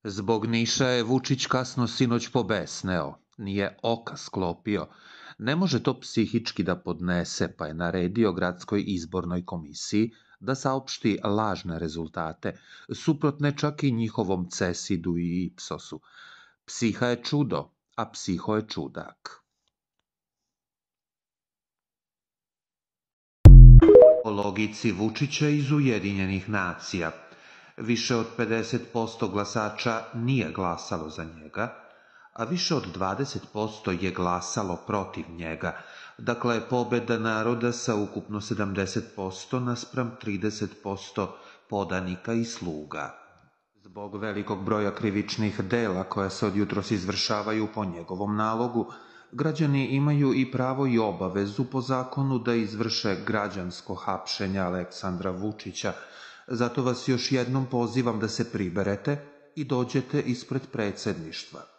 Zbog Niša je Vučić kasno sinoć pobesneo, nije oka sklopio, ne može to psihički da podnese, pa je naredio gradskoj izbornoj komisiji da saopšti lažne rezultate, suprotne čak i njihovom Cesidu i Ipsosu. Psiha je čudo, a psiho je čudak. Po logici Vučića iz Ujedinjenih nacija, više od 50% glasača nije glasalo za njega, a više od 20% je glasalo protiv njega. Dakle, pobeda naroda sa ukupno 70% naspram 30% podanika i sluga. Zbog velikog broja krivičnih dela koja se od jutros izvršavaju po njegovom nalogu, građani imaju i pravo i obavezu po zakonu da izvrše građansko hapšenje Aleksandra Vučića. Zato vas još jednom pozivam da se priberete i dođete ispred predsedništva.